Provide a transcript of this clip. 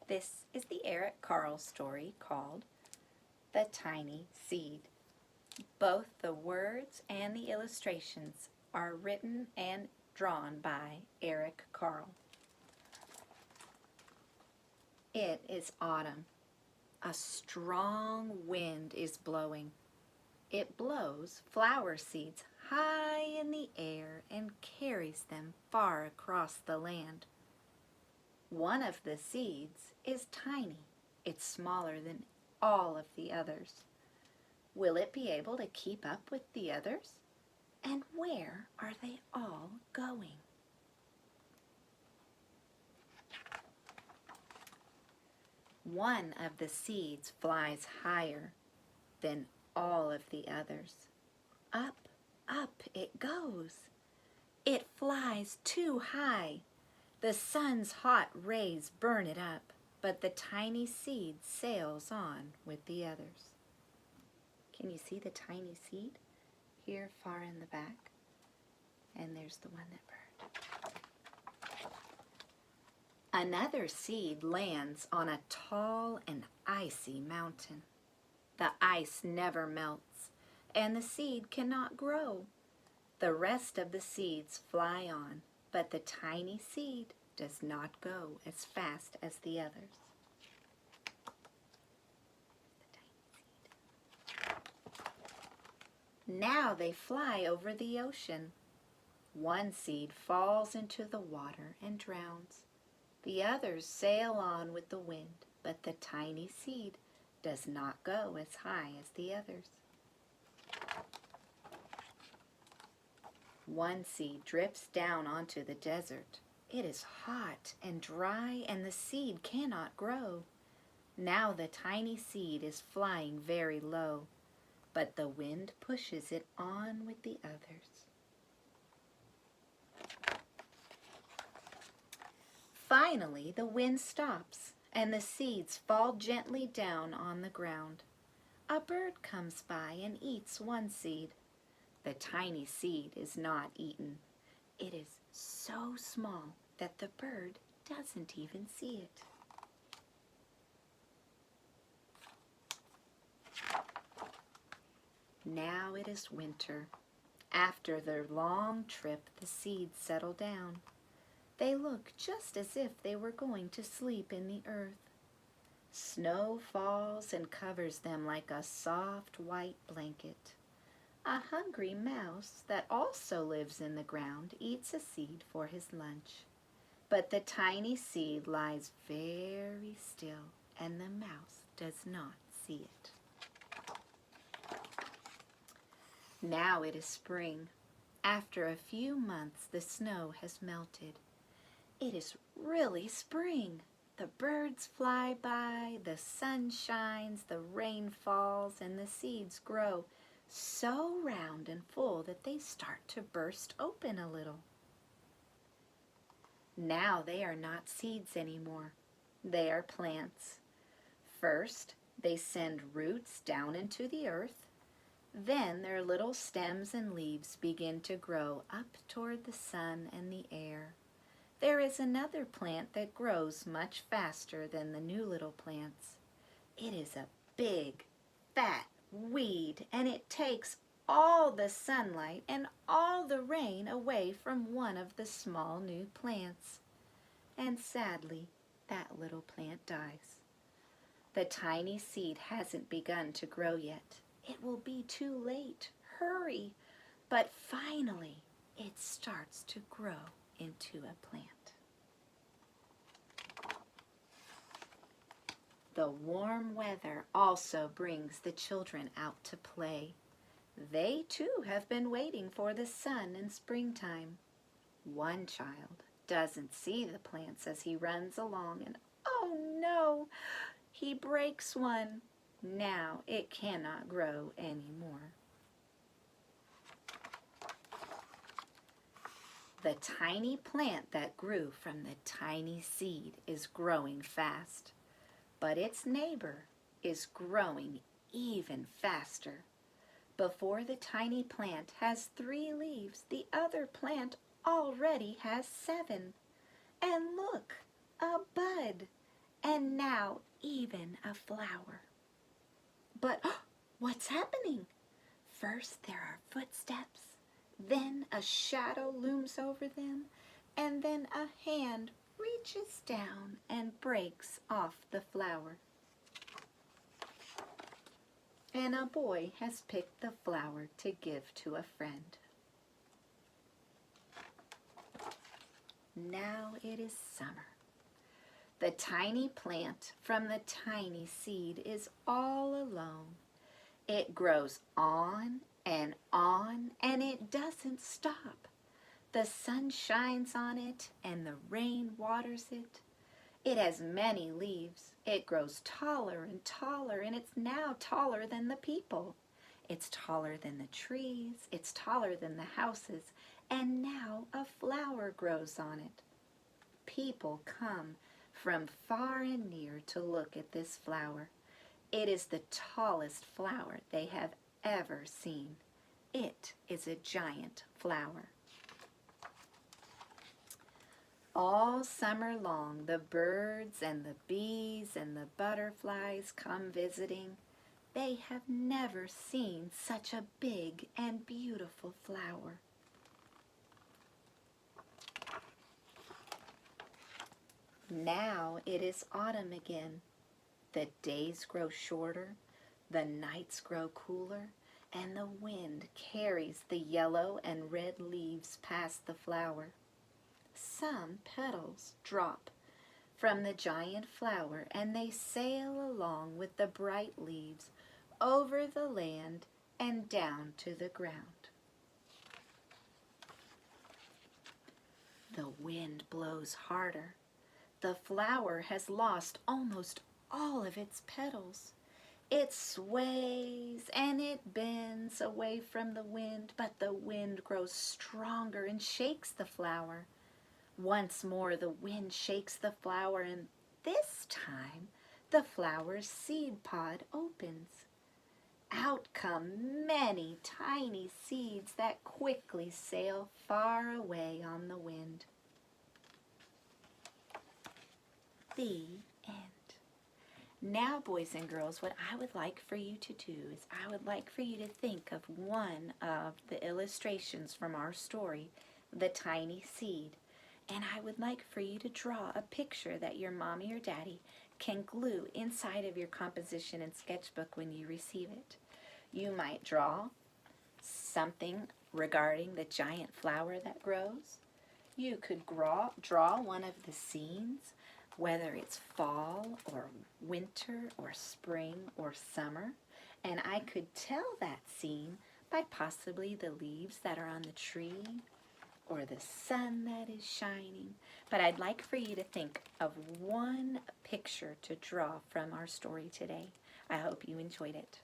This is the Carle story called The Tiny Seed. Both the words and the illustrations are written and drawn by Carle. It is autumn. A strong wind is blowing. It blows flower seeds high in the air and carries them far across the land. One of the seeds is tiny. It's smaller than all of the others. Will it be able to keep up with the others? And where are they all going? One of the seeds flies higher than all of the others. Up, up it goes. It flies too high. The sun's hot rays burn it up, but the tiny seed sails on with the others. Can you see the tiny seed? Here far in the back. And there's the one that burned. Another seed lands on a tall and icy mountain. The ice never melts, and the seed cannot grow. The rest of the seeds fly on, but the tiny seed does not go as fast as the others. Now they fly over the ocean. One seed falls into the water and drowns. The others sail on with the wind, but the tiny seed does not go as high as the others. One seed drifts down onto the desert. It is hot and dry, and the seed cannot grow. Now the tiny seed is flying very low, but the wind pushes it on with the others. Finally, the wind stops, and the seeds fall gently down on the ground. A bird comes by and eats one seed. The tiny seed is not eaten. It is so small that the bird doesn't even see it. Now it is winter. After their long trip, the seeds settle down. They look just as if they were going to sleep in the earth. Snow falls and covers them like a soft white blanket. A hungry mouse that also lives in the ground eats a seed for his lunch. But the tiny seed lies very still, and the mouse does not see it. Now it is spring. After a few months, the snow has melted. It is really spring. The birds fly by, the sun shines, the rain falls, and the seeds grow so round and full that they start to burst open a little. Now they are not seeds anymore. They are plants. First, they send roots down into the earth. Then their little stems and leaves begin to grow up toward the sun and the air. There is another plant that grows much faster than the new little plants. It is a big, fat weed, and it takes all the sunlight and all the rain away from one of the small new plants. And sadly, that little plant dies. The tiny seed hasn't begun to grow yet. It will be too late. Hurry! But finally, it starts to grow into a plant. The warm weather also brings the children out to play. They too have been waiting for the sun in springtime. One child doesn't see the plants as he runs along, and oh no, he breaks one. Now it cannot grow anymore. The tiny plant that grew from the tiny seed is growing fast, but its neighbor is growing even faster. Before the tiny plant has 3 leaves, the other plant already has 7. And look, a bud. and now even a flower. But what's happening? First there are footsteps, then a shadow looms over them, and then a hand reaches down and breaks off the flower. And a boy has picked the flower to give to a friend. Now it is summer. The tiny plant from the tiny seed is all alone. It grows on, and it doesn't stop. The sun shines on it, and the rain waters it. It has many leaves. It grows taller and taller, and it's now taller than the people. It's taller than the trees. It's taller than the houses, and now a flower grows on it. People come from far and near to look at this flower. It is the tallest flower they have ever seen. It is a giant flower. All summer long, the birds and the bees and the butterflies come visiting. They have never seen such a big and beautiful flower. Now it is autumn again. The days grow shorter, the nights grow cooler, and the wind carries the yellow and red leaves past the flower. Some petals drop from the giant flower, and they sail along with the bright leaves over the land and down to the ground. The wind blows harder. The flower has lost almost all of its petals. It sways and it bends away from the wind, but the wind grows stronger and shakes the flower. Once more the wind shakes the flower, and this time the flower's seed pod opens. Out come many tiny seeds that quickly sail far away on the wind. The end. Now, boys and girls, what I would like for you to do is I would like for you to think of one of the illustrations from our story, The Tiny Seed. And I would like for you to draw a picture that your mommy or daddy can glue inside of your composition and sketchbook when you receive it. You might draw something regarding the giant flower that grows. You could draw one of the scenes, whether it's fall or winter or spring or summer, and I could tell that scene by possibly the leaves that are on the tree or the sun that is shining. But I'd like for you to think of one picture to draw from our story today. I hope you enjoyed it.